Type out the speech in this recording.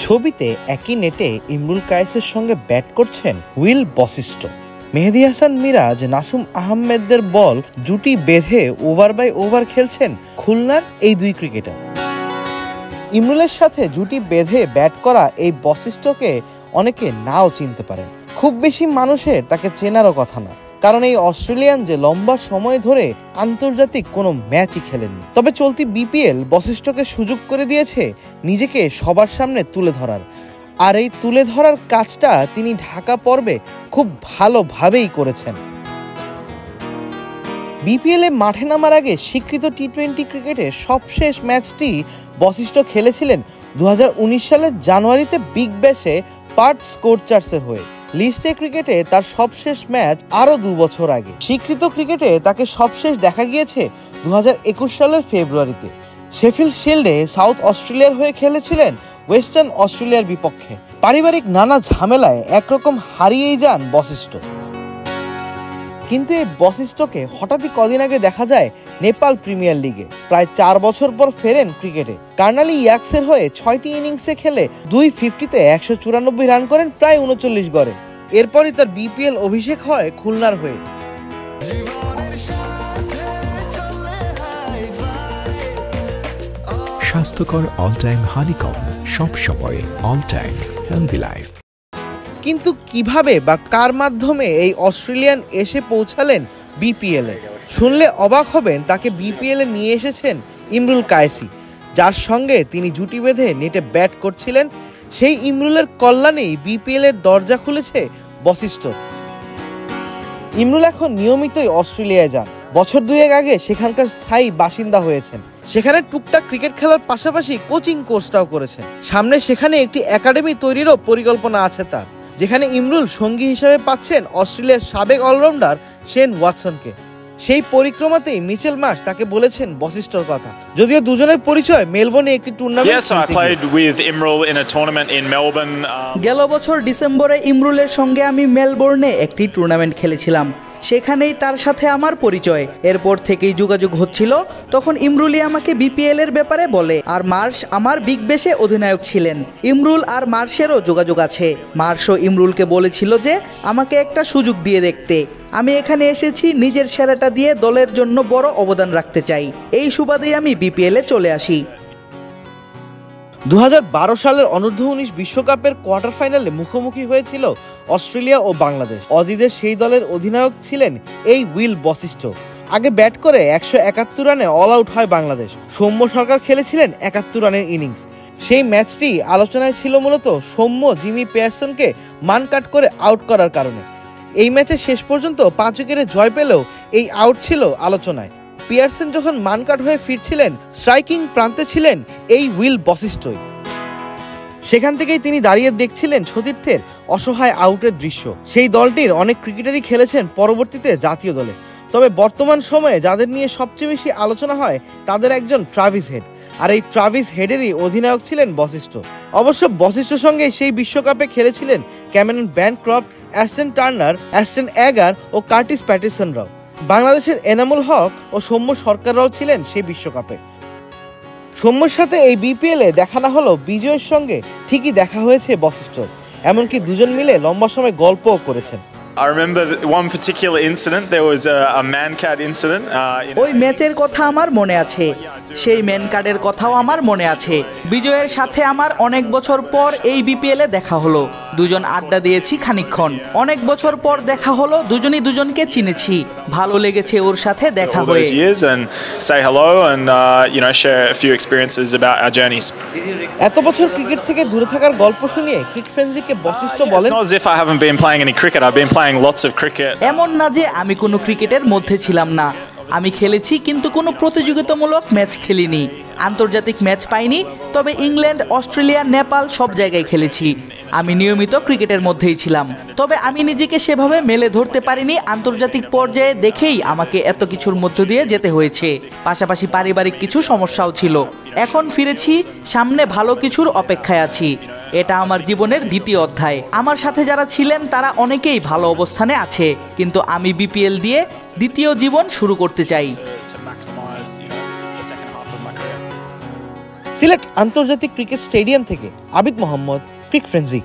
ছবিতে একই নেটে ইমরুল কায়েসের সঙ্গে ব্যাট করছেন উইল বশিষ্ঠ। মেহেদী হাসান মিরাজ, নাসুম আহমেদের বল জুটি বেঁধে ওভার বাই ওভার খেলছেন খুলনার এই দুই ক্রিকেটার। ইমরুলের সাথে জুটি বেঁধে ব্যাট করা এই বশিষ্ঠকে অনেকে নাও চিনতে পারেন। খুব বেশি মানুষের তাকে চেনারও কথা না, কারণ এই অস্ট্রেলিয়ান যে লম্বা সময় ধরে আন্তর্জাতিক কোনো ম্যাচই খেলেননি। তবে চলতি বিপিএল বশিষ্ঠকে সুযোগ করে দিয়েছে নিজেকে সবার সামনে তুলে ধরার, আর এই তুলে ধরার কাজটা তিনি ঢাকা পর্বে খুব ভালোভাবেই করেছেন। বিপিএলে মাঠে নামার আগে স্বীকৃত টি-20 ক্রিকেটে সবশেষ ম্যাচটি বশিষ্ঠ খেলেছিলেন 2019 সালের জানুয়ারিতে বিগ ব্যাশে পার্থ স্কোরচার্সের হয়ে। লিস্টে ক্রিকেটে তার সবশেষ ম্যাচ আরও 2 বছর আগে। স্বীকৃত ক্রিকেটে তাকে সবশেষ দেখা গিয়েছে 2021 সালের ফেব্রুয়ারিতে। শেফিল্ড শিল্ডে সাউথ অস্ট্রেলিয়ার হয়ে খেলেছিলেন ওয়েস্টার্ন অস্ট্রেলিয়ার বিপক্ষে। পারিবারিক নানা ঝামেলায় একরকম হারিয়েই যান বশিষ্ঠ। কিন্তু এই বশিষ্ঠকে হঠাৎই কদিন আগে দেখা যায় নেপাল প্রিমিয়ার লিগে। প্রায় 4 বছর পর ফেরেন ক্রিকেটে। কার্নালি ইয়াক্সের হয়ে 6টি ইনিংসে খেলে 250-তে 194 রান করেন প্রায় 39 গড়ে। এরপরই তার বিপিএল অভিষেক হয় খুলনার হয়ে। স্বাস্থ্যকর অল টাইম হানিকম, সব সময় অল টাইম হেলদি লাইফ। কিন্তু কিভাবে বা কার মাধ্যমে এই অস্ট্রেলিয়ান এসে পৌঁছালেন বিপিএলে? শুনলে অবাক হবেন, তাকে বিপিএলে নিয়ে এসেছেন ইমরুল কায়েসি, যার সঙ্গে তিনি জুটি বেঁধে নেটে ব্যাট করছিলেন। সেই ইমরুলের কল্যাণেই বিপিএলের দরজা খুলেছে বশিষ্ঠ। ইমরুল এখন নিয়মিতই অস্ট্রেলিয়ায় যান। বছর 2 আগে সেখানকার স্থায়ী বাসিন্দা হয়েছেন। সেখানে টুকটাক ক্রিকেট খেলার পাশাপাশি কোচিং কোর্সটাও করেছেন। সামনে সেখানে একটি একাডেমি তৈরিরও পরিকল্পনা আছে তার, যেখানে ইমরুল সঙ্গী হিসেবে পাচ্ছেন অস্ট্রেলিয়ার সাবেক অলরাউন্ডার শেন ওয়াটসনকে। সেই পরিক্রমাতেই মিচেল মার্শ তাকে বলেছেন বশিষ্ঠর কথা। যদিও দুজনের পরিচয় মেলবোর্নে একটি টুর্নামেন্ট। গেল বছর ডিসেম্বরে ইমরুলের সঙ্গে আমি মেলবোর্নে একটি টুর্নামেন্ট খেলেছিলাম, সেখানেই তার সাথে আমার পরিচয়। এরপর থেকেই যোগাযোগ হচ্ছিল। তখন ইমরুলই আমাকে বিপিএল এর ব্যাপারে বলে, আর মার্শ আমার বিগ ব্যাশে অধিনায়ক ছিলেন। ইমরুল আর মার্শেরও যোগাযোগ আছে। মার্শও ইমরুলকে বলেছিল যে আমাকে একটা সুযোগ দিয়ে দেখতে। আমি এখানে এসেছি নিজের সেরাটা দিয়ে দলের জন্য বড় অবদান রাখতে চাই। এই সুবাদেই আমি বিপিএলে চলে আসি। 2012 সালের অনূর্ধ্ব-19 বিশ্বকাপের কোয়ার্টার ফাইনালে মুখোমুখি হয়েছিল অস্ট্রেলিয়া ও বাংলাদেশ। অজিদের সেই দলের অধিনায়ক ছিলেন এই উইল বশিষ্ঠ। আগে ব্যাট করে 171 রানে অল আউট হয় বাংলাদেশ। সৌম্য সরকার খেলেছিলেন 71 রানের ইনিংস। সেই ম্যাচটি আলোচনায় ছিল মূলত সৌম্য জিমি পিয়ারসনকে মান কাট করে আউট করার কারণে। এই ম্যাচে শেষ পর্যন্ত 5 উইকেটে জয় পেলেও এই আউট ছিল আলোচনায়। পিয়ারসন যখন মানকাট হয়ে ফিরছিলেন, স্ট্রাইকিং প্রান্তে ছিলেন এই উইল বশিষ্ঠই। সেখান থেকেই তিনি দাঁড়িয়ে দেখছিলেন সতীর্থের অসহায় আউটের দৃশ্য। সেই দলটির অনেক ক্রিকেটারই খেলেছেন পরবর্তীতে জাতীয় দলে। তবে বর্তমান সময়ে যাদের নিয়ে সবচেয়ে বেশি আলোচনা হয় তাদের একজন ট্রাভিস হেড, আর এই ট্রাভিস হেডেরই অধিনায়ক ছিলেন বশিষ্ঠ। অবশ্য বশিষ্ঠের সঙ্গে সেই বিশ্বকাপে খেলেছিলেন Cameron Bancroft, Aston Turner, Aston এগার ও কার্টিস প্যাটিসনরাও। বাংলাদেশের এনামুল হক ও সৌম্য সরকাররাও ছিলেন সেই বিশ্বকাপে। সৌম্যর সাথে এই বিপিএলে দেখা না হলেও বিজয়ের সঙ্গে ঠিকই দেখা হয়েছে বশিষ্ঠর। এমনকি দুজন মিলে লম্বা সময় গল্পও করেছেন। ওই ম্যাচের কথা আমার মনে আছে, সেই ম্যান কার্ডের কথাও আমার মনে আছে। বিজয়ের সাথে আমার অনেক বছর পর এই বিপিএলে দেখা হলো। দুজন আড্ডা দিয়েছি খানিকক্ষণ। অনেক বছর পর দেখা হলো, দুজনই দুজনকে চিনেছি। ভালো লেগেছে ওর সাথে দেখা হয়ে। এত বছর ক্রিকেট থেকে দূরে থাকার গল্প শুনিয়ে ক্রিকেট ফ্রেন্ডজিকে বশিষ্ঠ বলেন, এমন না যে আমি কোনো ক্রিকেটের মধ্যে ছিলাম না। আমি খেলেছি, কিন্তু কোনো প্রতিযোগিতামূলক ম্যাচ খেলিনি। আন্তর্জাতিক ম্যাচ পাইনি, তবে ইংল্যান্ড, অস্ট্রেলিয়া, নেপাল সব জায়গায় খেলেছি। আমি নিয়মিত ক্রিকেটের মধ্যেই ছিলাম। তবে আমি নিজেকে সেভাবে মেলে ধরতে পারিনি আন্তর্জাতিক পর্যায়ে দেখেই আমাকে এত কিছুর মধ্য দিয়ে যেতে হয়েছে। পাশাপাশি পারিবারিক কিছু সমস্যাও ছিল। এখন ফিরেছি, সামনে ভালো কিছুর অপেক্ষায় আছি। এটা আমার জীবনের দ্বিতীয় অধ্যায়। আমার সাথে যারা ছিলেন তারা অনেকেই ভালো অবস্থানে আছে, কিন্তু আমি বিপিএল দিয়ে দ্বিতীয় জীবন শুরু করতে চাই। সিলেট আন্তর্জাতিক ক্রিকেট স্টেডিয়াম থেকে আবিদ মোহাম্মদ, ক্রিক ফ্রেন্সি।